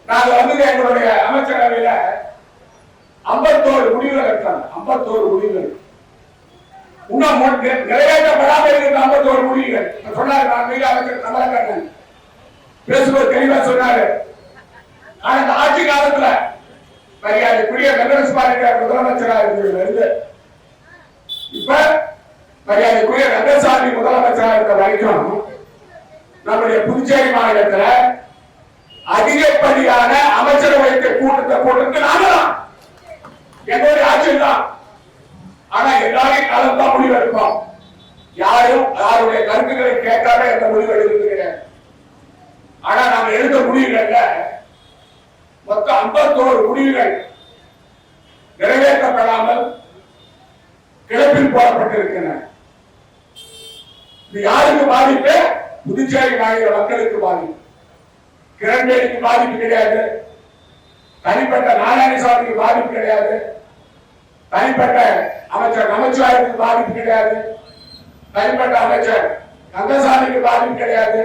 நாங்க வந்து எங்களுடைய அமைச்சரவையில 51 முடிவுகள் இருக்காங்க. 51 முடிவுகள் இன்னும் நிறைவேற்றப்படாமல் இருக்கிற 51 முடிவுகள் சொன்னார். நான் மீது அமைச்சர் கமலக்கண்ணன் பேசும்போது தெளிவா சொன்னாரு. ஆனா இந்த ஆட்சி காலத்துல மரியாதைக்குரிய காங்கிரஸ் பார்ட்டி முதலமைச்சராக இருந்தது இப்ப மரியாதைக்குரிய ரங்கசாமி முதலமைச்சராக இருக்க வரைக்கும் நம்முடைய புதுச்சேரி மாநிலத்தில் அதிகப்படியான அமைச்சரவை கூட்டத்தை போட்டு நாங்கதான் எங்களுடைய ஆட்சியில் தான். ஆனா எல்லாரையும் கலந்தா முடிவு எடுப்போம். யாரும் யாருடைய கருத்துக்களை கேட்காம எந்த முடிவு எடுக்கிறது கிடையாது. ஆனா நாங்க எடுத்த முடிவுகள்ல மொத்தம் 51 முடிவுகள் நிறைவேற்றப்படாமல் கிடப்பில் போடப்பட்டிருக்கின்றன. இது யாருக்கு பாதிப்பு? புதுச்சேரி மாநில மக்களுக்கு பாதிப்பு. கிரண்பேடிக்கு பாதிப்பு கிடையாது, தனிப்பட்ட நாராயணசாமிக்கு பாதிப்பு கிடையாது, தனிப்பட்ட அமைச்சர் நமச்சிவாயத்துக்கு பாதிப்பு கிடையாது, தனிப்பட்ட அமைச்சர் கந்தசாமிக்கு பாதிப்பு கிடையாது,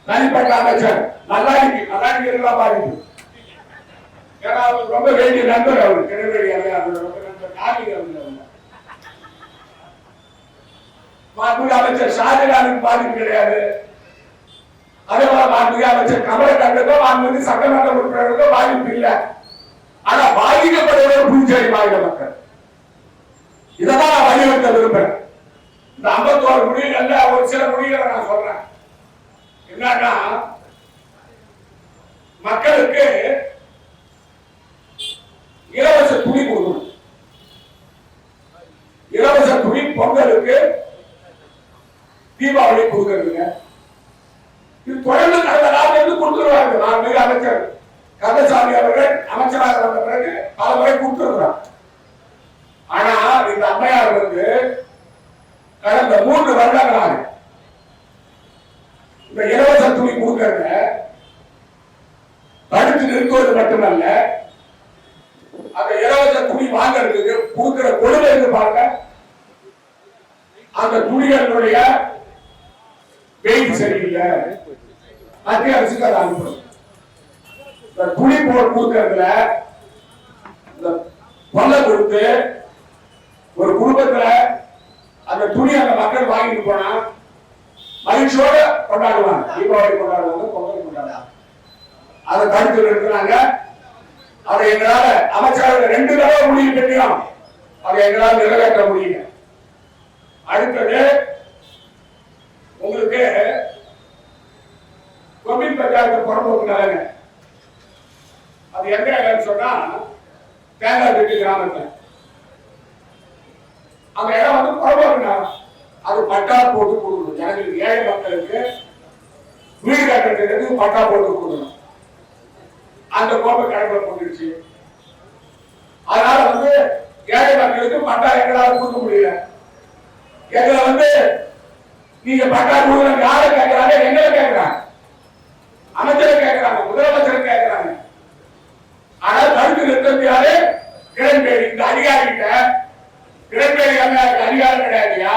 தனிப்பட்ட அமைச்சர் நல்லாடிக்கு எல்லாம் பாதிப்பு. ஏன்னா அவருக்கு ரொம்ப வேண்டிய நண்பர் அவர் கிரண்பேடி அமைச்சர் ஷாஜகானுக்கு பாதிப்பு கிடையாது. அதே போல மாண்புமிகு அமைச்சர் கமலக்கண்ணனுக்கோ மாண்புமிகு சட்டமன்ற உறுப்பினருக்கோ பாதிப்பு இல்லை. ஆனா பாதிக்கப்படுவது புதுச்சேரி மாநில மக்கள். இதான் நான் வலியுறுத்த விரும்புறேன். இந்த 51 முடிவுகள்ல ஒரு சில முடிவுகளை நான் சொல்றேன். என்னன்னா மக்களுக்கு இலவச துணி கொடுக்கணும். இலவச துணி பொங்கலுக்கு தீபாவளி கொடுக்கறதுங்க. இது தொடர்ந்து கடந்த நாட்டிலிருந்து கொடுத்துருவாங்க. நான் மிக அமைச்சர் கந்தசாமி அவர்கள் அமைச்சராக வந்த பிறகு பல முறை கொடுத்துருக்கிறார். ஆனா இந்த அம்மையார் வந்து கடந்த 3 வருடங்களாக இந்த இலவச துணி கொடுக்கறத தடுத்து நிறுத்துவது மட்டுமல்ல, அந்த இலவச துணி வாங்கறதுக்கு கொடுக்கிற கொடுமை இருந்து பாருங்க. அந்த துணிகளுடைய வெயிட் சரியில்லை, மத்திய அரசுக்கு அதை அனுப்பணும். இந்த துணி போல் கொடுக்கறதுல கொள்ள கொடுத்து ஒரு குடும்பத்துல அந்த துணி அந்த மக்கள் வாங்கிட்டு போனா மகிழ்ச்சியோட கொண்டாடுவாங்க. தீபாவளி கொண்டாடுவாங்க, பொங்கல் கொண்டாடுவாங்க. அதை தடுத்து நிறுத்தினாங்க. அதை எங்களால அமைச்சரவை 2 தடவை முடிவு பெற்றோம். அதை எங்களால் நிறைவேற்ற முடியல. அடுத்தது உங்களுக்கு கொம்மின் பஞ்சாயத்து புறம்போக்கு நலங்க. அது எங்க சொன்னா தேங்காய் வீட்டு கிராமத்துல அந்த இடம் வந்து புறம்போக்கு. அது பட்டா போட்டு கொடுக்கணும். ஜனங்களுக்கு, ஏழை மக்களுக்கு வீடு கட்டுறதுக்கு பட்டா போட்டு கொடுக்கணும். அந்த கோப்பை கணக்கில் போட்டுருச்சு. அதனால வந்து ஏழை மக்களுக்கு பட்டா எங்களால் கொடுக்க முடியல. எங்களை வந்து நீங்க பட்டா கொடுக்கணும் யாரை கேட்கிறாங்க? எங்களை கேட்கிறாங்க, அமைச்சரை கேட்கிறாங்க, முதலமைச்சரை கேட்கிறாங்க. ஆனால் தடுத்து நிறுத்தியாரு கிரண்பேடி. இந்த அதிகாரிகிட்ட கிரண்பேடி அம்மையாருக்கு அதிகாரம் கிடையாதுயா.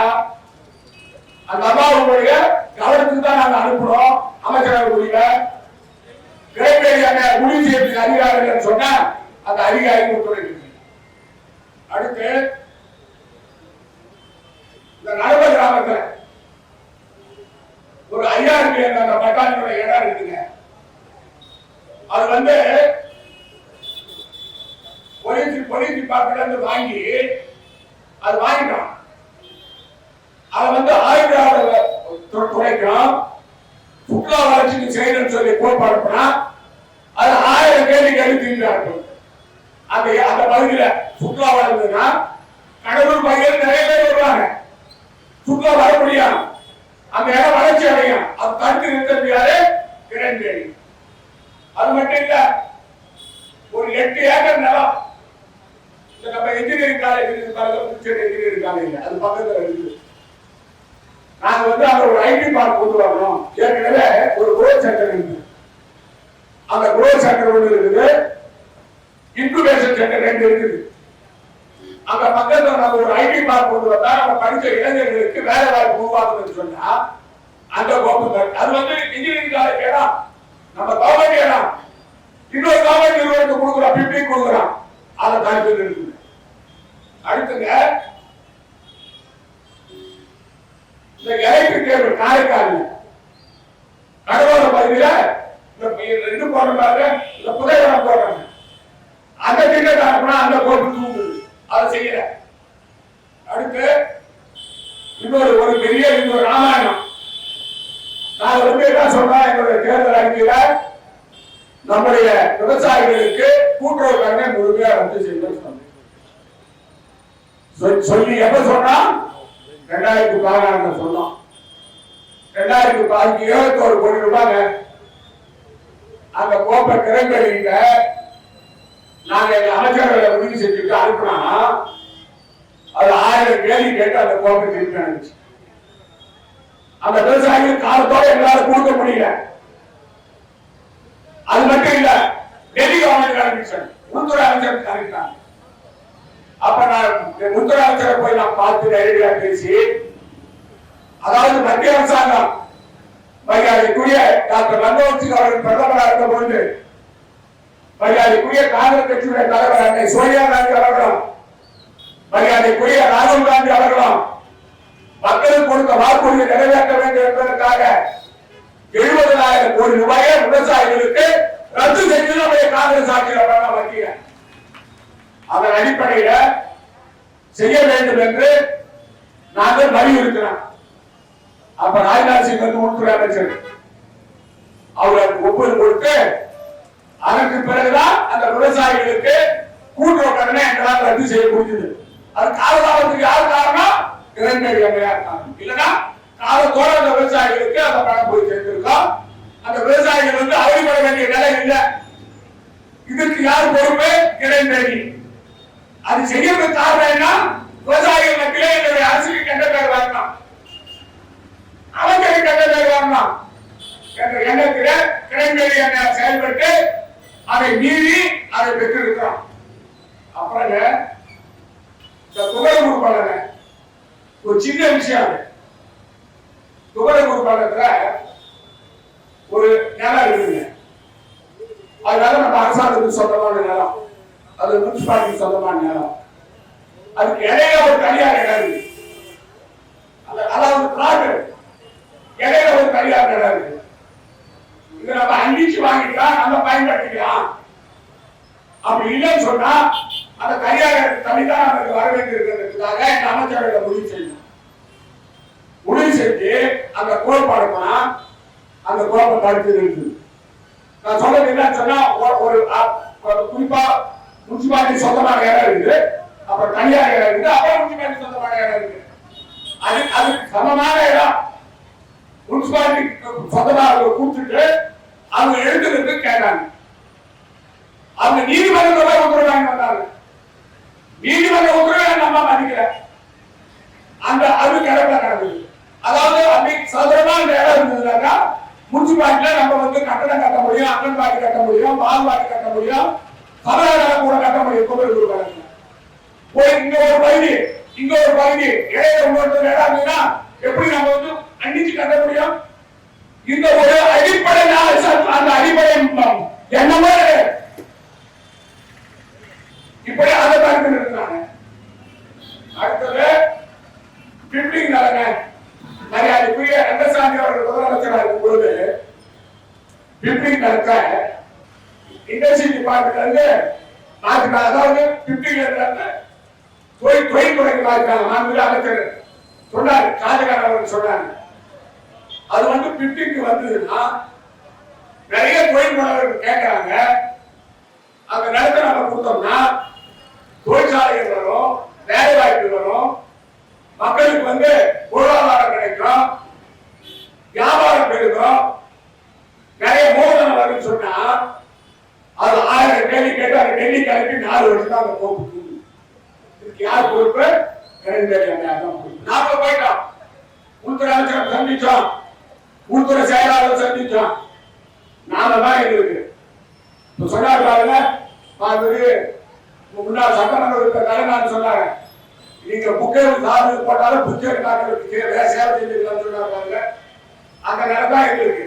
அந்த அம்மாவுடைய கவனத்துக்கு தான் நாங்க அனுப்புறோம். அமைச்சரவை முடியல. கிரண்பேடி அம்மையார் முடிவு செய்யறதுக்கு அதிகாரம் சொன்னா அந்த அதிகாரி ஒத்துழைப்பு. அடுத்து இந்த நடுவ கிராமத்துல ஒரு 5000 அந்த பட்டாணியோட இடம் இருக்குங்க. அது வந்து போலீஸ் டிபார்ட்மெண்ட் வாங்கி அது வாங்கிட்டோம். அதை வந்து ஆயுத துறைக்கும் சுற்றுலா வளர்ச்சிக்கு செய்யணும்னு சொல்லி கோட்பாடுனா அது 1000 கேள்வி தீர்வு. அந்த பகுதியில சுற்றுலா வளர்ந்ததுன்னா கடலூர் பகுதியில் நிறைய பேர் வருவாங்க. சுற்றுலா வர முடியும், அந்த இடம் வளர்ச்சி அடையும். அது தடுத்து நிறுத்தியாரு கிரண்பேடி. அது மட்டும் இல்ல, ஒரு 8 ஏக்கர் நிலம் நம்ம இன்ஜினியரிங் காலேஜ் இன்ஜினியரிங் காலேஜ் அது பக்கத்துல இருக்குது. நாங்க வந்து அங்க ஒரு ஐடி பார்க் கொண்டு வரணும். ஏற்கனவே ஒரு குரோத் சென்டர் இருக்குது. அந்த குரோத் சென்டர் ஒன்று இருக்குது, இன்குபேஷன் சென்டர் 2 இருக்குது. அந்த பக்கத்துல நம்ம ஒரு ஐடி பார்க் கொண்டு வந்தா நம்ம படிச்ச இளைஞர்களுக்கு வேலை வாய்ப்பு உருவாக்குன்னு சொன்னா அந்த கோப்பு அது வந்து இன்ஜினியரிங் காலேஜ் இடம், நம்ம கவர்மெண்ட் இடம். கருத்து இருக்குது. அடுத்துங்க இந்த எலக்ட்ரிக் கேபிள் காரைக்கால் கடலோர பகுதியில ரெண்டு போடுறாங்க, இந்த புதைவரம் போடுறாங்க. அந்த திட்டத்தை அனுப்புனா அந்த கோப்பு தூங்குது, அதை செய்யல. அடுத்து இன்னொரு பெரிய இன்னொரு ராமாயணம். நான் என்ன சொல்றேன், என்னுடைய தேர்தல் அறிக்கையில நம்முடைய விவசாயிகளுக்கு கூட்டுறவு கடனை முழுமையா ரத்து செய்யணும் சொல்லி எப்ப சொன்னா 2016 சொன்னோம். 2011 71 கோடி ரூபாய் அந்த கோப்பை கிரண்பேடியில நாங்க எங்க அமைச்சர்களை முடிவு செஞ்சுட்டு அனுப்புனா அது 1000 கேள்வி கேட்டு அந்த கோப்பை திருப்பி அனுப்பிச்சு. அந்த விவசாயிகள் காலத்தோட எங்களால கொடுக்க முடியல. அது மட்டும் இல்ல, டெல்லி கவர்மெண்ட் அனுப்பிச்சு உள்துறை அமைச்சருக்கு அனுப்பினாங்க. அப்ப நான் உள்துறை அமைச்சரை போய் நான் பார்த்து நேரடியா பேசி, அதாவது மத்திய அரசாங்கம் மரியாதைக்குரிய டாக்டர் மன்மோகன் சிங் அவர்கள் பிரதமராக இருந்த பொழுது மரியாதைக்குரிய காங்கிரஸ் கட்சியுடைய தலைவர் அன்னை சோனியா காந்தி அவர்களும் மரியாதைக்குரிய ராகுல் காந்தி அவர்களும் மக்களுக்கு கொடுத்த வாக்குறுதியை நிறைவேற்ற வேண்டும் என்பதற்காக 70,000 கோடி ரூபாயை விவசாயிகளுக்கு ரத்து செய்து நம்முடைய காங்கிரஸ் ஆட்சியில் மத்திய அதன் அடிப்படையில் செய்ய வேண்டும் என்று நாங்கள் வலியுறுத்தினோம். அப்ப ராஜ்நாத் சிங் வந்து உள்துறை அமைச்சர் அவருக்கு ஒப்புதல் கொடுத்து அதற்கு பிறகுதான் அந்த விவசாயிகளுக்கு கூட்டுறவு கடனை எங்களால் ரத்து செய்ய முடிஞ்சது. அது காலதாமத்துக்கு யார் காரணம்? கிரண்பேடி அம்மையார் காரணம். இல்லைன்னா காலத்தோட அந்த விவசாயிகளுக்கு அந்த பணம் போய் சேர்ந்திருக்கோம். அந்த விவசாயிகள் வந்து அவதிப்பட வேண்டிய நிலை இல்லை. இதற்கு யார் பொறுப்பு? கிரண்பேடி. அது செய்யறதுக்கு காரணம் என்ன? விவசாயிகள் மத்தியிலே என்னுடைய அரசுக்கு கெட்ட பேர் வரணும், அமைச்சருக்கு கெட்ட பேர் வரணும் என்ற எண்ணத்தில் கிரண்பேடி அம்மையார் செயல்பட்டு அதை மீறி அதை பெற்றிருக்கிறோம். அப்புறம் இந்த துவரகுரு பள்ளங்க ஒரு சின்ன விஷயம். துவரகுரு பள்ளத்துல ஒரு நிலம் இருக்குங்க. அதனால நம்ம அரசாங்கத்துக்கு சொந்தமான நிலம், அது முனிசிபாலிட்டி சொந்தமான நிலம். அதுக்கு இடையில ஒரு தனியார் இடம் இருக்கு. அதாவது பிளாட் இடையில ஒரு தனியார் இடம் இருக்கு. இதை நம்ம அங்கிச்சு வாங்கிக்கலாம், நம்ம பயன்படுத்திக்கலாம். அப்படி இல்லைன்னு சொன்னா அந்த தனியார் தனிதான் நமக்கு வர வேண்டியிருக்கிறதுக்காக இந்த அமைச்சரவை முடிவு செய்யணும். முடிவு செஞ்சு அந்த கோட்பாடு போனா அந்த கோப்பை தடுத்து இருக்குது. நான் சொல்றது என்ன சொன்னா, ஒரு குறிப்பா முனிசிபாலிட்டி சொந்தமான இடம் இருக்குது, அப்புறம் தனியார் இடம் இருக்குது, அப்புறம் முனிசிபாலிட்டி சொந்தமான இடம் இருக்கு. அது சமமான இடம் முனிசிபாலிட்டி சொந்தமாக கொடுத்துட்டு அவங்க எழுதுறதுக்கு கேட்டாங்க. அவங்க நீதிமன்றத்தோட உத்தரவு வாங்கி வந்தாங்க. நீதிமன்ற உத்தரவை நம்ம மதிக்கல. அந்த அது கிடக்க நடக்குது. அதாவது அப்படி சதுரமா அந்த இடம் இருந்ததுனாக்கா முனிசிபாலிட்டியில நம்ம வந்து கட்டடம் கட்ட முடியும், அங்கன்வாடி கட்ட முடியும், பால்வாடி கட்ட முடியும், சமரகால கூட கட்ட முடியும். கோவில் கட்டணும் போய் இங்க ஒரு பகுதி இங்க ஒரு பகுதி இடையில இன்னொரு இடம் இருந்ததுன்னா எப்படி நம்ம வந்து அன்னிச்சு கட்ட முடியும்? இந்த ஒரு அடிப்படை அந்த அடிப்படை என்னமே இப்படி அதை பார்த்து இருக்கிறாங்க. அடுத்தது பிப்ளிங் நலங்க மரியாதைக்குரிய ரங்கசாமி அவர்கள் முதலமைச்சராக இருக்கும் பொழுது பிப்ளிங் நலக்க இண்டஸ்ட்ரி டிபார்ட்மெண்ட் வந்து மாற்றினாங்க. அதாவது பிப்ளிங்ல இருந்து தொழில்துறைக்கு மாற்றினாங்க. நான் அமைச்சர் சொன்னார், ஷாஜகான் அவர்கள் சொன்னாங்க. அது வந்து பிப்ளிங்க்கு வந்ததுன்னா நிறைய தொழில் முனைவர்கள் கேட்கிறாங்க. அந்த நிலத்தை நம்ம கொடுத்தோம்னா தொழிற்சாலைகள் வரும், வேலை வாய்ப்பு வரும், மக்களுக்கு வந்து பொருளாதாரம் கிடைக்கும், வியாபாரம் பெருகும், நிறைய மூலதனம் வரும்னு சொன்னா அது 1000 கேள்வி கேட்டு அதை டெல்லி கிளப்பி 4 வருஷம் தான் அந்த கோப்பு. இதுக்கு யார் பொறுப்பு? கிரண்பேடி அம்மையார் தான் பொறுப்பு. நாம போயிட்டோம், உள்துறை அமைச்சரை சந்திச்சோம், உள்துறை செயலாளர் சந்திச்சோம். நாம தான் எங்களுக்கு சொன்னாங்க. முன்னாள் சட்டமன்ற உறுப்பினர் சொன்னாங்க, நீங்க புக்கே சார்பு போட்டாலும் புக்கே சேவை செஞ்சுக்கலாம்னு சொன்னாங்க. அந்த நிலம் தான் எங்களுக்கு.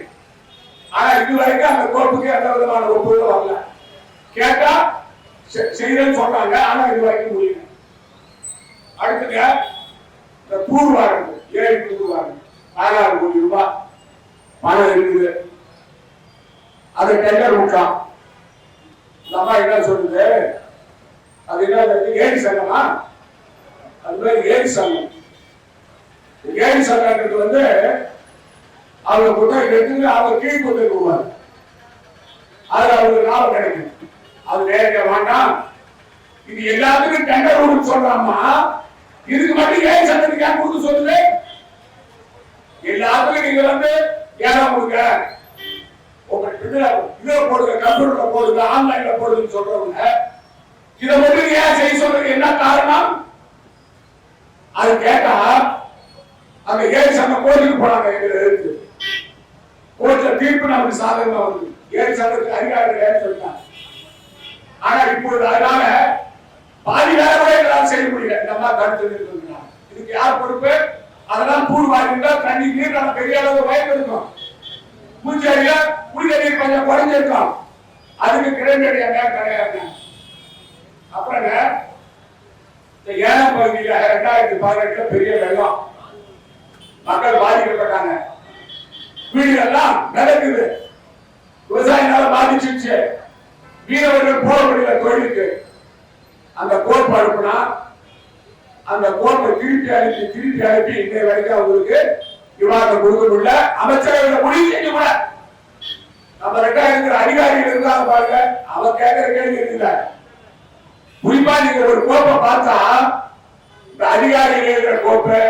ஆனா இதுவரைக்கும் அந்த கோப்புக்கு எந்த விதமான ஒப்புதலும் வரல. கேட்டா செய்யறேன்னு சொன்னாங்க. ஆனா இது வரைக்கும் முடியல. அடுத்துங்க இந்த தூர்வாரம், ஏழு தூர்வாரம் 16 கோடி ரூபாய் பணம் இருக்குது. அதை டெண்டர் விட்டான். இந்த அம்மா என்ன சொல்லுது, அது என்ன ஏரி சங்கமா, அது ஏரி சங்கம். ஏரி சங்கத்துக்கு வந்து அவங்க புத்தகம் எடுத்து அவங்க கீழ் கொண்டு போவாங்க. அது அவங்களுக்கு லாபம் கிடைக்கும். அது வேற வேண்டாம். இது எல்லாத்துக்கும் டெண்டர் கொடுக்க சொல்றாமா, இதுக்கு மட்டும் ஏன் சங்கத்துக்கு ஏன் கொடுக்க சொல்லுது? எல்லாத்துக்கும் நீங்க வந்து ஏன் கொடுங்க, இதுல போடுங்க, கம்ப்யூட்டர்ல போடுங்க, ஆன்லைன்ல போடுங்கன்னு சொல்றவங்க இதை மட்டும் ஏன் செய்ய சொல்றது? என்ன காரணம்? அது கேட்டா அந்த ஏழு சங்கம் கோர்ட்டுக்கு போனாங்க. எங்களுக்கு கோர்ட்ல தீர்ப்பு நமக்கு சாதகமா வந்து ஏழு சங்கத்துக்கு அதிகாரிகள் சொல்லிட்டாங்க. ஆனா இப்பொழுது அதனால பாதி வேலை கூட எங்களால் செய்ய முடியல. இந்த மாதிரி கருத்து இருக்கிறாங்க. இதுக்கு யார் பொறுப்பு? அதெல்லாம் தூர் வாரிந்தா தண்ணி நீர் நம்ம பெரிய அளவு வாய்ப்பு இருக்கும். பூச்சேரியில குடிநீர் நீர் கொஞ்சம் குறைஞ்சிருக்கும். அதுக்கு கிடங்கடியாக கிடையாது. அப்புறம் இந்த ஏனாம் பகுதியில 2018 பெரிய வெள்ளம், மக்கள் பாதிக்கப்பட்டாங்க. வீடுகள்லாம் நடக்குது, விவசாயினால பாதிச்சிருச்சு. மீனவர்கள் போக முடியல தொழிலுக்கு. அந்த கோர்ப்பு அனுப்புனா அந்த கோர்ப்பை திருப்பி அனுப்பி இன்னை வரைக்கும் அவங்களுக்கு விவாதம் கொடுக்க முடியல. அமைச்சரவை முடிவு செஞ்சு கூட நம்ம ரெண்டா இருக்கிற அதிகாரிகள் இருந்தாங்க பாருங்க, அவங்க கேட்கிற கேள்வி இருக்குல்ல. குறிப்பா நீங்க ஒரு கோப்பை பார்த்தா இந்த அதிகாரிகள் இருக்கிற கோப்பை,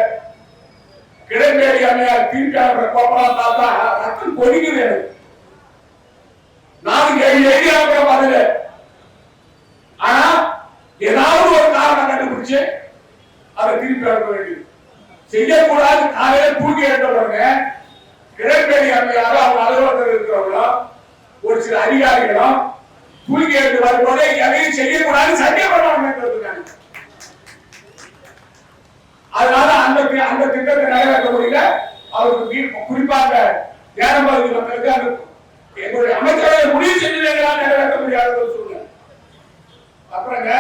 கிடங்கேரி அம்மையார் திருப்பி அனுப்புற கோப்பெல்லாம் பார்த்தா ரத்தம் கொதிக்குது எனக்கு. நானும் எழுதி அனுப்புற பதில். ஆனா ஏதாவது ஒரு காரணம் கண்டுபிடிச்சு அதை திருப்பி அனுப்ப வேண்டியது. செய்யக்கூடாது. காலையில் தூக்கி எடுத்தவங்க கிடங்கேரி அம்மையாரும் அவங்க அலுவலகத்தில் இருக்கிறவங்களும் ஒரு சில அதிகாரிகளும் தூக்கி எடுத்து வரும்போது எதையும் செய்யக்கூடாது சத்தியம் பண்ணுவாங்க. அதனால அந்த திட்டத்தை நிறைவேற்ற முடியல. அவருக்கு குறிப்பாக ஏனம்பகுதி மக்களுக்கு அந்த எங்களுடைய அமைச்சரவை முடிவு செஞ்சதெல்லாம் நிறைவேற்ற முடியாத ஒரு சூழ்நிலை. அப்புறங்க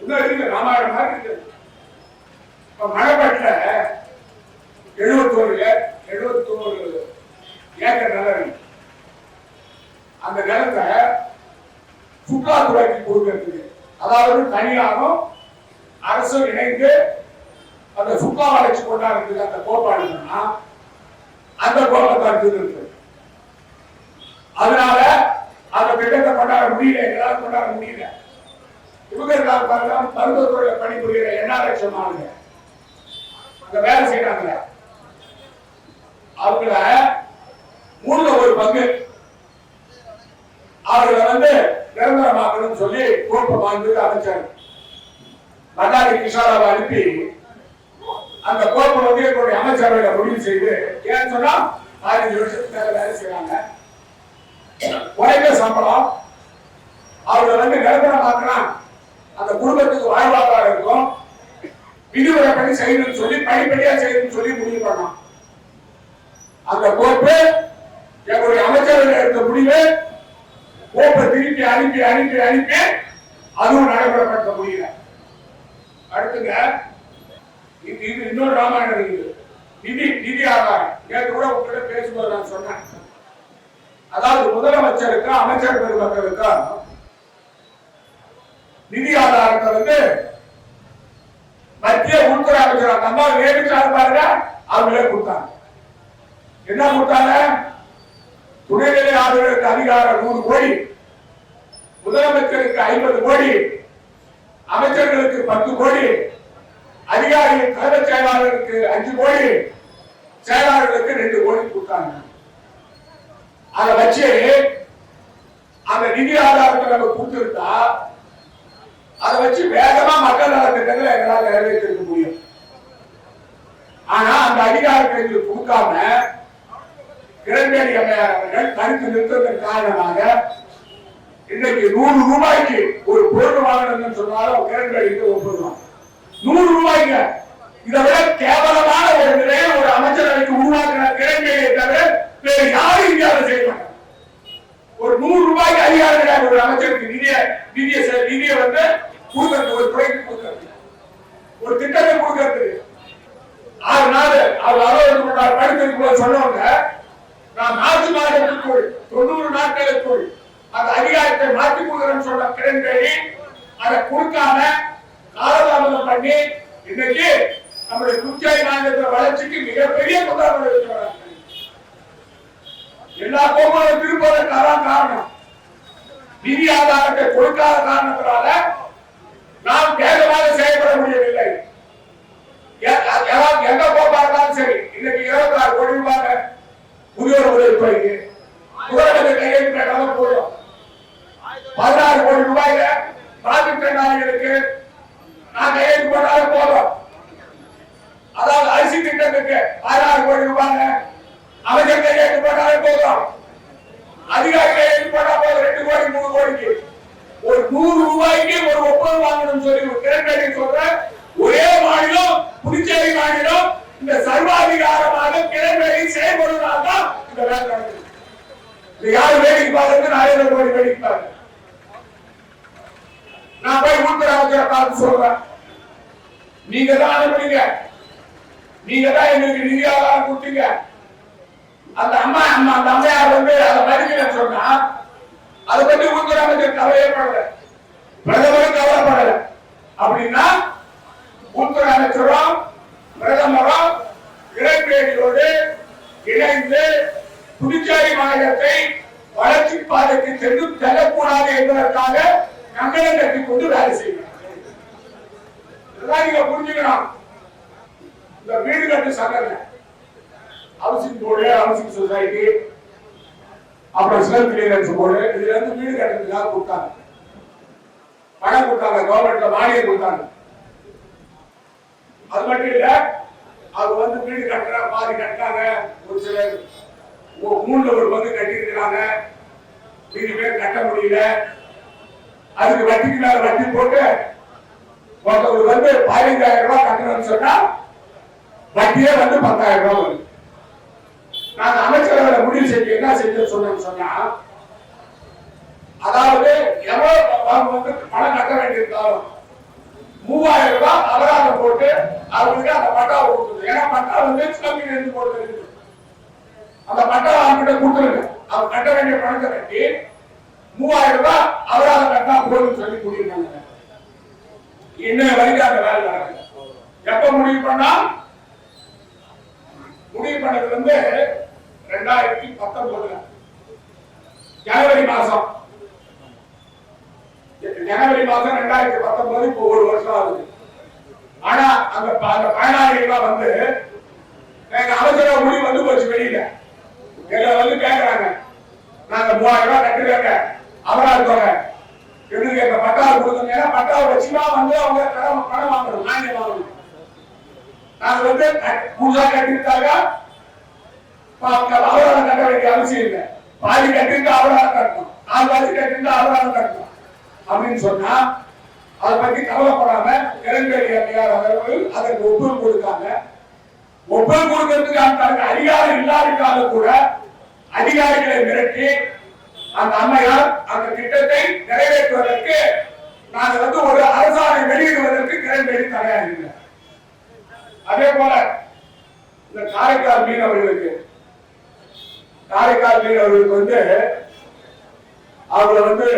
இன்னும் இருக்கு, ராமாயணம் மாதிரி இருக்கு. இப்ப மலைப்பட்டில 71 ஏக்கர் நிலம் இருக்கு. அந்த நிலத்தை சுற்றுலாத்துறைக்கு கொடுக்கறதுக்கு, அதாவது தனியாரும் அரசும் இணைந்து அந்த சுற்றுலா வளர்ச்சி கொண்டாடுறதுக்கு அந்த கோட்பாடுனா அந்த கோபத்தான் இருக்கு. அதனால அந்த திட்டத்தை கொண்டாட முடியல, எங்களால் கொண்டாட முடியல. இவங்க மருத்துவத்துறையில பணிபுரிகிற NRHM ஆளுங்க அங்க வேலை செய்யறாங்க. அவங்கள 3/1 பங்கு அவர்களை வந்து நிரந்தரமாக்கணும்னு சொல்லி கோப்பை வாங்கி அமைச்சார் பண்டாரி கிஷாராவை அனுப்பி அந்த கோப்பை வந்து எங்களுடைய அமைச்சரவையில முடிவு செய்து, ஏன்னு சொன்னா 15 வருஷத்துக்கு வேலை செய்யறாங்க, குறைந்த சம்பளம், அவர்களை வந்து நிரந்தரமாக்கலாம், அந்த குடும்பத்துக்கு வாழ்வாதாரம் இருக்கும், விதிமுறைப்படி செய்யணும்னு சொல்லி படிப்படியா செய்யணும்னு சொல்லி முடிவு பண்ணோம். அந்த கோப்பு எங்களுடைய அமைச்சரவையில் எடுத்த முடிவு கோப்பை திருப்பி அனுப்பி அதுவும் நடைமுறைப்படுத்த முடியல. அடுத்துங்க இது இன்னொரு ராமாயணம் இருக்குது. நிதி ஆதாரம். நேற்று கூட உங்ககிட்ட பேசும்போது நான் சொன்னேன், அதாவது முதலமைச்சருக்கு அமைச்சர் பெருமக்களுக்கு நிதி ஆதாரத்தை வந்து மத்திய உள்துறை அமைச்சர் நம்ம நியமிச்சாரு பாருங்க, அவங்களே கொடுத்தாங்க. என்ன கொடுத்தாங்க? துணைநிலை ஆளுநருக்கு அதிகாரம் 100 கோடி, முதலமைச்சருக்கு 50 கோடி, அமைச்சர்களுக்கு 10 கோடி, அதிகாரிகள் தலைமைச் செயலாளருக்கு 5 கோடி, செயலாளர்களுக்கு 2 கோடி கொடுத்தாங்க. அதை வச்சு அந்த நிதி ஆதாரத்தை நம்ம கொடுத்திருந்தா அதை வச்சு வேகமா மக்கள் நல திட்டங்களை எங்களால் நிறைவேற்றிருக்க முடியும். ஆனா அந்த அதிகாரத்தை எங்களுக்கு கொடுக்காம கிரண்பேடி அம்மையார் அவர்கள் தடுத்து நிறுத்ததன் காரணமாக இன்னைக்கு 100 ரூபாய்க்கு ஒரு பொருள் வாங்கணும்னு சொன்னாலும் கிரண்பேடிக்கு ஒப்புடுவாங்க. 100 ரூபாய்க்கு. இதை விட கேவலமான ஒரு நிலையை ஒரு அமைச்சரவைக்கு உருவாக்கின கிரண்பேடியை தவிர வேறு யாரும் இந்தியாவில் செய்ய மாட்டாங்க. ஒரு 100 ரூபாய்க்கு அதிகாரம் கிடையாது ஒரு அமைச்சருக்கு நிதியை வந்து கொடுக்கறது, ஒரு துறைக்கு கொடுக்கறது, ஒரு திட்டத்தை கொடுக்கறது. 6 நாள் அவர் அலுவலகம் கொண்டார் படுத்திருக்கும் சொன்னவங்க நான் மார்ச் மாதத்திற்குள் 90 நாட்களுக்குள் அந்த அதிகாரத்தை மாற்றி கொடுக்கிறேன்னு சொன்ன கிரண்பேடி அதை கொடுக்காம காலதாமதம் பண்ணி இன்னைக்கு நம்முடைய புதுச்சேரி மாநிலத்தில் வளர்ச்சிக்கு மிகப்பெரிய கொண்டாட்டம் இருக்கிறார். எல்லா கோபங்களும் திருப்பதற்கான காரணம் நிதி ஆதாரத்தை கொடுக்காத காரணத்தினால நாம் வேகமாக செயல்பட முடியவில்லை. எங்க போப்பாருந்தாலும் சரி இன்னைக்கு 26 கோடி ரூபாய் முதியோர் உதவித்தொகைக்கு முதலமைச்சர் கையெழுத்து கேட்டாலும் போதும். 16 கோடி ரூபாயில மாற்றுத்திறனாளிகளுக்கு நான் கையெழுத்து போட்டாலும் போதும். அதாவது அரிசி திட்டத்துக்கு 16 கோடி ரூபாய் அமைச்சர் கையெழுத்து போட்டாலும் போதும். அதிகாரி கையெழுத்து போட்டா போதும். 2 கோடி 3 கோடிக்கு ஒரு 100 ரூபாய்க்கு ஒரு ஒப்பந்தம் வாங்கணும் சொல்லி கிரண்பேடி சொல்ற ஒரே மாநிலம் புதுச்சேரி மாநிலம். இந்த சர்வாதிகாரமாக கிரண்பேடி செயல்படுவதால் தான் இந்த வேலை நடக்குது. இது யாரு வேடிக்கை பார்க்கறது? நரேந்திர மோடி வேடிக்கை பார்க்க. நான் போய் உள்துறை அமைச்சரை பார்த்து சொல்றேன், நீங்க தான் அனுப்புறீங்க, நீங்க தான் எங்களுக்கு நிதி ஆதாரம் கொடுத்தீங்க. அந்த அம்மையார் வந்து அதை மதிக்கலன்னு சொன்னா அதை பத்தி உள்துறை அமைச்சர் கவலையப்படல, பிரதமரும் கவலைப்படல. அப்படின்னா உள்துறை அமைச்சரும் பிரதமரும் கிரண்பேடியோடு இணைந்து புதுச்சேரி மாநிலத்தை வளர்ச்சி பாதைக்கு செல்லக்கூடாது என்பதற்காக கங்கணம் கட்டி கொண்டு வேலை செய்யணும். இதெல்லாம் நீங்க புரிஞ்சுக்கணும். இந்த வீடு கட்டு சங்கங்க ஹவுசிங் போர்டு, ஹவுசிங் சொசைட்டி, அப்புறம் செல்ஃப் கிளியரன்ஸ் போர்டு, இதுல இருந்து வீடு கட்டுறதுக்காக கொடுத்தாங்க, பணம் கொடுத்தாங்க, கவர்மெண்ட்ல மானியம் கொடுத்தாங்க. அது மட்டும் இல்ல, அது வந்து வீடு கட்டுற பாதி கட்டாங்க, ஒரு சிலர் 3 ஒரு பங்கு கட்டி இருக்கிறாங்க, மீதி பேர் கட்ட முடியல. அதுக்கு வட்டிக்கு மேல வட்டி போட்டு ஒருத்தர் வந்து 15,000 ரூபாய் கட்டணும்னு சொன்னா வட்டியே வந்து 10,000 ரூபாய் வருது. நாங்க அமைச்சரவை முடிவு செஞ்சு என்ன செஞ்சு சொன்னா, அதாவது எவ்வளவு வந்து பணம் கட்ட வேண்டியிருந்தாலும் 3,000 ரூபாய் அபராதம் போட்டு அவங்களுக்கு அந்த பட்டாவை கொடுத்துருது. ஏன்னா பட்டா வந்து கம்பெனி இருந்து போட்டு அந்த பட்டாவை அவங்ககிட்ட கொடுத்துருங்க. அவங்க கட்ட வேண்டிய பணத்தை கட்டி 3,000 ரூபாய் அபராதம் கட்டா போதுன்னு சொல்லி கூட்டியிருக்காங்க. இன்னும் வரைக்கும் அந்த வேலை நடக்குது. எப்ப முடிவு பண்ணா? முடிவு பண்ணது வந்து 2019 ஜனவரி மாசம் 2019, இப்போ 1 வருஷம் ஆகுது. ஆனா அந்த பயனாளிகள் வந்து எங்க அமைச்சரவை முடிவு வந்து போச்சு வெளியில. எங்களை வந்து கேட்கறாங்க, நாங்க 3,000 ரூபாய் கட்டுறாங்க அபராதத்தோட எங்களுக்கு எங்க பட்டாவை கொடுங்க. ஏன்னா பட்டாவை வச்சுதான் வந்து அவங்க பணம் வாங்கணும், மானியம் வாங்கணும். நாங்க வந்து புதுசா கட்டிருக்காங்க அபராதம் கட்ட வேண்டிய அவசியம் இல்லை. பாதி கட்டிருந்தா அபராதம் கட்டணும், 4 பாதி கட்டிருந்தா அபராதம் கட்டணும் அப்படின்னு சொன்னா அதை பத்தி கவலைப்படாம கிரண்பேடி அம்மையார் அவர்கள் அதற்கு ஒப்புதல் கொடுத்தாங்க. ஒப்புதல் கொடுக்கிறதுக்கு அந்த அதிகாரம் இல்லாவிட்டாலும் கூட அதிகாரிகளை மிரட்டி அந்த அம்மையார் அந்த திட்டத்தை நிறைவேற்றுவதற்கு நாங்கள் வந்து ஒரு அரசாணை வெளியிடுவதற்கு கிரண்பேடி தயாரிக்கிறார். அதே போல இந்த காரைக்கால் மீனவர்களுக்கு வந்து அவங்க வந்து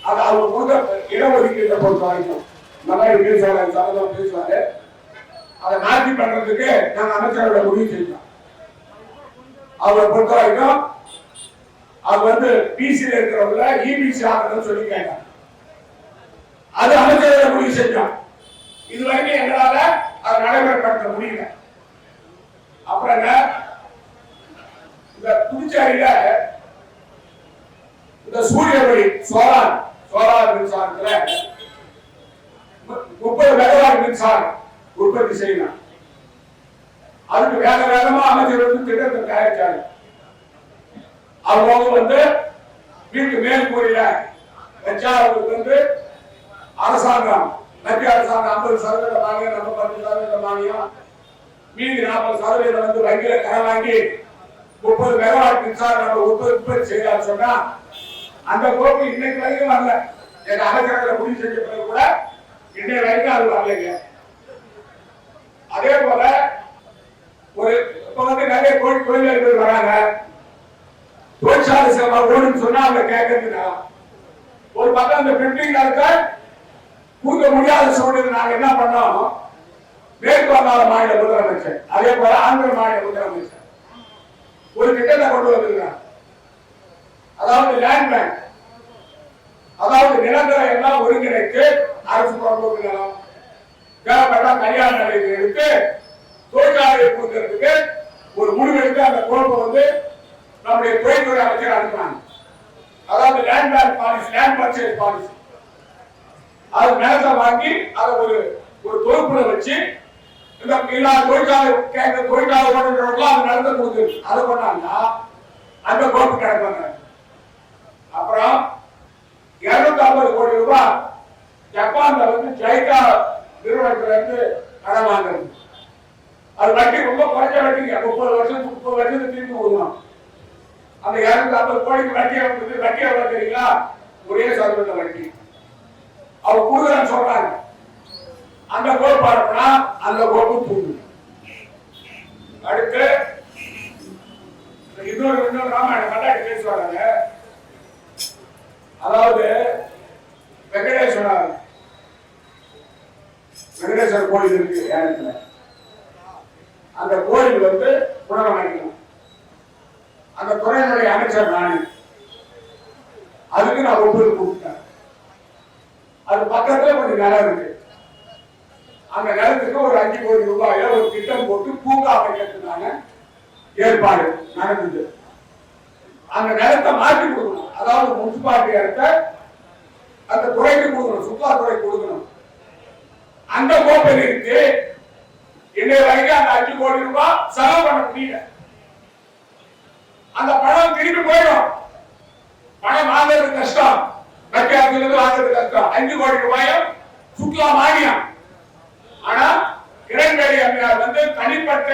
அவங்க கொடுத்த இடஒதுக்கீட்டை பொறுத்த வரைக்கும் நல்லா பேசுவாங்க, சமதம் பேசுவாங்க. அதை மாற்றி பண்றதுக்கு நாங்க அமைச்சரோட முடிவு செஞ்சோம். அவரை பொறுத்த வரைக்கும் அது வந்து பிசில இருக்கிறவங்கள இபிசி ஆகணும்னு சொல்லி கேட்டாங்க. அது அமைச்சரோட முடிவு செஞ்சோம். இதுவரைக்கும் எங்களால அதை நடைமுறைப்படுத்த முடியல. அப்புறம் இந்த புதுச்சேரியில இந்த சூரியஒளி சோலார் மின்சாரத்துல 30 மெகாவாட் மின்சாரம் உற்பத்தி செய்யலாம். அதுக்கு வேகமா அமைச்சர் வந்து திட்டத்தை தயாரிச்சாங்க. அவங்க வந்து வீட்டு மேல்கூரையில வச்சாவுக்கு வந்து அரசாங்கம் மத்திய அரசாங்கம் 50% மானியம், நம்ம 10% மானியம், மீதி 40% வந்து வங்கியில கடன் வாங்கி 30 மெகாவாட் மின்சாரம் நம்ம உற்பத்தி செய்யலாம் சொன்னா அந்த கோப்பு இன்னைக்கு வரைக்கும் வரல. எங்க அமைச்சரவை முடிவு செஞ்ச பிறகு கூட இன்னைக்கு வரைக்கும் அது வரலைங்க. அதே போல ஒரு இப்ப நிறைய தொழிலாளர்கள் வராங்க, தொழிற்சாலை சேவை ஓடுன்னு சொன்னா அவங்க கேட்கறதுனா ஒரு பக்கம் அந்த பிரிண்டிங் நடத்த கொடுக்க முடியாத சூழ்நிலை நாங்க என்ன பண்ணோம், மேற்கு வங்காள மாநில முதலமைச்சர் அதே போல ஆந்திர மாநில முதலமைச்சர் ஒரு திட்டத்தை கொண்டு வந்திருக்கிறார். அதாவது லேண்ட் பேங்க், அதாவது நிலங்களை எல்லாம் ஒருங்கிணைத்து அரசு புறம்போக்கு நிலம் தேவைப்பட்ட தனியார் நிலையத்தை எடுத்து தொழிற்சாலையை கொடுக்கறதுக்கு ஒரு முடிவெடுத்து அந்த கோப்பை நம்முடைய தொழில்துறை அமைச்சர் அனுப்பினாங்க. அதாவது land bank policy, land purchase policy. அது நிலத்தை வாங்கி அதை ஒரு தொகுப்புல வச்சு இந்த எல்லா தொழிற்சாலை ஓடுறவங்களும் அந்த நிலத்தை கொடுக்குது. அதை பண்ணாங்கன்னா அந்த கோப்பு கிடைப்பாங்க. அப்புறம் 250 கோடி ரூபாய் ஜப்பான்ல ஜைகா நிறுவனத்துல இருந்து கடன் வாங்குறது. அது வட்டி ரொம்ப குறைஞ்ச வட்டிங்க, 30 வருஷத்துக்கு திருப்பி கொடுக்கணும். அந்த 250 கோடிக்கு வட்டி எவ்வளவு தெரியுங்களா? ஒரே சதவீத வட்டி அவங்க கொடுக்குறான்னு சொல்றாங்க. அந்த கோப்பு அனுப்புனா அந்த கோப்பு தூங்கு. அடுத்து இன்னொரு ராமாயணம் கண்டாடி பேசுவாங்க. அதாவது வெங்கடேஸ்வரர் கோயில் இருக்கு ஏகத்துல. அந்த கோயில் புனரமைக்கணும். அந்த துறையினுடைய அமைச்சர் நானு, அதுக்கு நான் ஒப்புதல் கொடுத்தேன். அது பக்கத்துல கொஞ்சம் நிலம் இருக்கு. அந்த நிலத்துக்கு ஒரு 5 கோடி ரூபாயில ஒரு திட்டம் போட்டு பூங்கா அமைக்கிறதுக்கான ஏற்பாடு நடந்தது. அந்த நிலத்தை மாற்றி கொடுக்கணும். அதாவது முனிசிபாலிட்டி இடத்தை அந்த துறைக்கு கொடுக்கணும், சுற்றுலாத்துறை கொடுக்கணும். அந்த கோப்பையில் இருக்கு. இன்னைய வரைக்கும் அந்த 5 கோடி ரூபாய் செலவு பண்ண முடியல. அந்த பணம் திருப்பி போயிடும். பணம் வாங்குறது கஷ்டம், மத்திய வாங்குறது கஷ்டம். 5 கோடி ரூபாயும் சுற்றுலா மானியம். ஆனா கிரண்பேடி அம்மையார் தனிப்பட்ட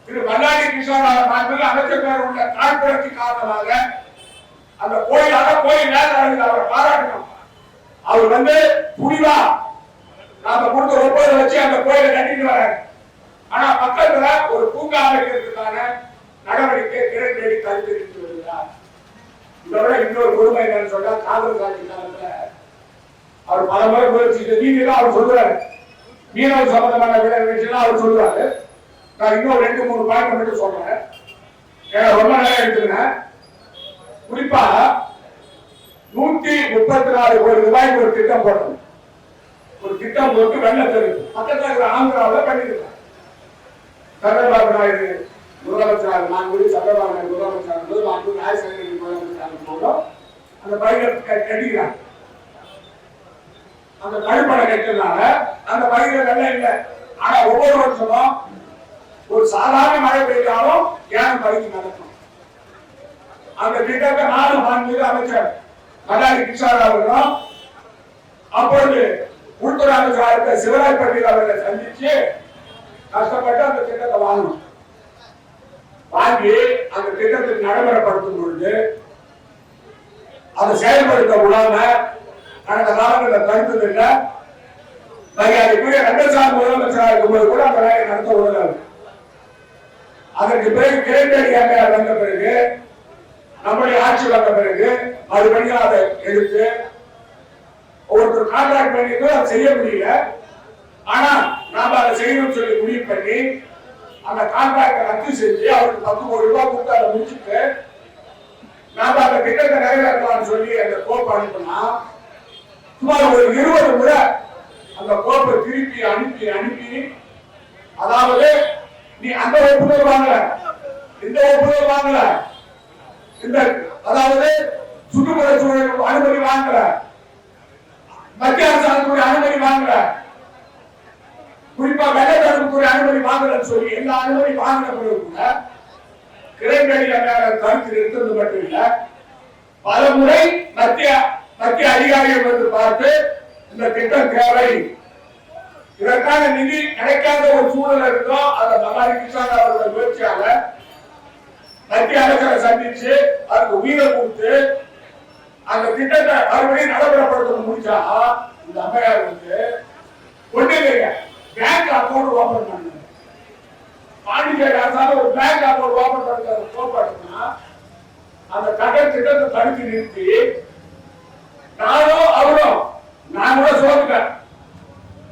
திரு மல்லாடி கிருஷ்ணராவ் அமைச்சர் உள்ள காழ்ப்புணர்ச்சி காரணமாக அந்த கோயில் அவரை பாராட்டணும். அவர் துணிவா நாம கொடுத்த ஒப்பந்தம் வச்சு அந்த கோயிலை கட்டிட்டு வராங்க. ஆனா பக்கத்துல ஒரு பூங்கா அமைக்கிறதுக்கான நடவடிக்கை கிரண்பேடி தடுத்து வருகிறார். இதோட இன்னொரு கொடுமை என்னன்னு சொன்னா, காங்கிரஸ் ஆட்சி காலத்துல அவர் பல முறை முயற்சி நீங்க தான் அவர் சொல்றாரு. மீனவ சம்பந்தமான விஷயம் அவர் சொல்றாரு. நான் இன்னும் 2-3 பாயிண்ட் மட்டும் சொல்றேன். ரொம்ப நேரம் எடுத்துக்கிறேன். குறிப்பா 134 கோடி ரூபாய்க்கு ஒரு திட்டம் போடணும். ஒரு திட்டம் போட்டு வெள்ளத்தெரு பக்கத்துல இருக்கிற ஆந்திராவில் பண்ணிருக்காங்க. சந்திரபாபு நாயுடு முதலமைச்சராக சந்திரபாபு நாயுடு முதலமைச்சராக ராஜசேகர முதலமைச்சராக அந்த பயிரை கட்டிக்கிறாங்க. அந்த கழிப்படை கட்டினால அந்த பயிரை வெள்ளம் இல்லை. ஆனா ஒவ்வொரு வருஷமும் ஒரு சாதாரண மழை பெய்தாலும் ஏன் பயிற்சி நடக்கும். அந்த திட்டத்தை நானும் மாண்புமிகு அமைச்சர் மல்லாடி கிருஷ்ணராவ் அவர்களும் அப்பொழுது உள்துறை அமைச்சர் சிவராஜ் பட்டேல் அவர்களை சந்திச்சு கஷ்டப்பட்டு அந்த திட்டத்தை வாங்கணும். வாங்கி அந்த திட்டத்தை நடைமுறைப்படுத்தும் பொழுது அதை செயல்படுத்த விடாம கடந்த காலங்களில் தடுத்தது இல்லை. மரியாதைக்குரிய ரங்கசாமி முதலமைச்சராக இருக்கும்போது கூட அந்த வேலையை நடத்த விடலாம். அதற்கு பிறகு கிரண்பேடி அம்மையார் வந்த பிறகு, நம்முடைய ஆட்சி வந்த பிறகு மறுபடியும் அதை எடுத்து ஒருத்தர் கான்ட்ராக்ட் பண்ணிட்டு அதை செய்ய முடியல. ஆனா நாம அதை செய்யணும்னு சொல்லி முடிவு பண்ணி அந்த கான்ட்ராக்டை ரத்து செஞ்சு அவருக்கு 10 கோடி ரூபாய் கொடுத்து அதை முடிச்சுட்டு நாம அந்த திட்டத்தை நிறைவேற்றலாம்னு சொல்லி அந்த கோப்பை அனுப்பினா சுமார் ஒரு 20 முறை அந்த கோப்பை திருப்பி அனுப்பி அதாவது நீ அந்த ஒப்புதல் வாங்கல, இந்த ஒப்புதல் வாங்கல, இந்த அதாவது சுற்றுப்புற சூழல் அனுமதி வாங்கல, மத்திய அரசாங்கத்துடைய அனுமதி வாங்கல, குறிப்பா வெள்ள தடுப்புத்துறை அனுமதி வாங்கலன்னு சொல்லி எல்லா அனுமதி வாங்கின பிறகு கூட கிரண்பேடி அம்மையார் கருத்து இருக்கிறது மட்டும் இல்ல, பல முறை மத்திய அதிகாரிகள் பார்த்து இந்த திட்டம் தேவை, இதற்கான நிதி கிடைக்காத ஒரு சூழல் இருந்தோம். அந்த மல்லாடி கிருஷ்ணராவ் அவர்கள் முயற்சியால மத்திய அமைச்சரை சந்திச்சு அதுக்கு உயிரை கொடுத்து அந்த திட்டத்தை மறுபடியும் நடைமுறைப்படுத்த முடிச்சா இந்த அம்மையார் வந்து ஒண்ணு இல்லைங்க, பேங்க் அக்கௌண்ட் ஓபன் பண்ணுங்க. பாண்டிச்சேரி அரசாங்கம் ஒரு பேங்க் அக்கௌண்ட் ஓபன் பண்றது கோட்பாடுனா அந்த கட்டட திட்டத்தை தடுத்து நிறுத்தி நானும் அவரும் நான் கூட சோதிட்டேன்.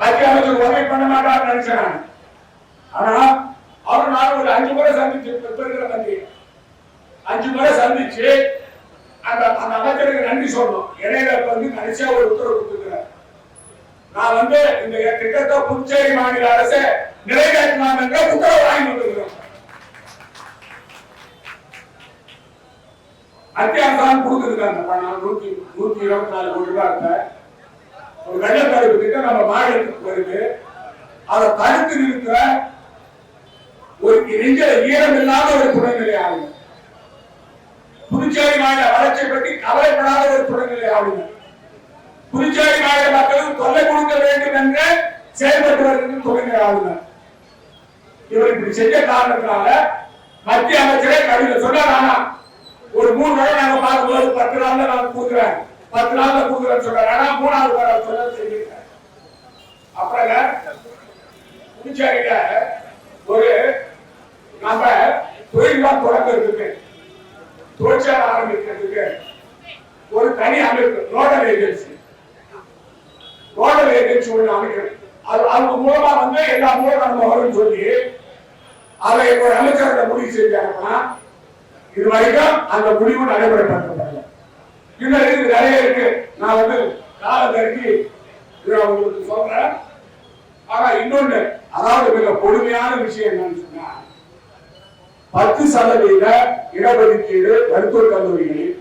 மத்திய அமைச்சர் உதவி பண்ண மாட்டான்னு நினைச்சேன். ஆனா அவர் நானும் ஒரு 5 முறை சந்திச்சு இருக்கிற மந்திரி 5 முறை சந்திச்சு அந்த அமைச்சருக்கு நன்றி சொல்லணும். இடையில வந்து கடைசியா ஒரு உத்தரவு கொடுத்துருக்கிறார். நான் வந்து இந்த திட்டத்தை புதுச்சேரி மாநில அரசு நிறைவேற்றலாம் என்ற உத்தரவு வாங்கி வந்திருக்கிறோம். மத்திய அரசாங்கம் கொடுத்துருக்காங்க பணம் 124 கோடி ரூபாய். ஒரு வெள்ள தடுப்பு திட்டம் நம்ம மாநிலத்துக்கு வருது. அதை தடுத்து நிறுத்த ஒரு ஈரம் இல்லாத ஒரு துணைநிலை ஆளுநர், புதுச்சேரி மாநில வளர்ச்சியை பற்றி கவலைப்படாத ஒரு துணைநிலை ஆளுநர், புதுச்சேரி மாநில மக்களுக்கு தொல்லை கொடுக்க வேண்டும் என்று செயல்பட்டு வருகின்ற துணைநிலை ஆளுநர், இவர் இப்படி செஞ்ச காரணத்தினால மத்திய அமைச்சரே கடிதம் சொன்னார். ஆனா ஒரு 3 நாள் நாங்க பார்க்கும்போது 10 நாள்ல நான் கொடுக்குறேன் 10 நாள்ல கொடுக்குறேன்னு சொல்றாரு. ஆனா 3வது வாரம் சொல்ல செஞ்சிருக்காரு. அப்புறம் புதுச்சேரியில ஒரு நம்ம தொழில்தான் தொடங்கிறதுக்கு தொழிற்சாலை ஆரம்பிக்கிறதுக்கு ஒரு தனி அமைப்பு நோடல் ஏஜென்சி ஒன்று அமைக்கிறது. அது மூலமா வந்து எல்லா மூலம் வரும்னு சொல்லி அதை ஒரு அமைச்சரோட முடிவு செஞ்சாங்கன்னா இது வரைக்கும் அந்த முடிவு நடைமுறைப்படுத்தப்படல. இன்னும் இது நிறைய இருக்கு. நான் வந்து கால கருக்கி உங்களுக்கு சொல்றேன். ஆனா இன்னொன்னு, அதாவது மிக கொடுமையான விஷயம் என்னன்னு சொன்னா 10% இடஒதுக்கீடு மருத்துவக் கல்லூரிகளில்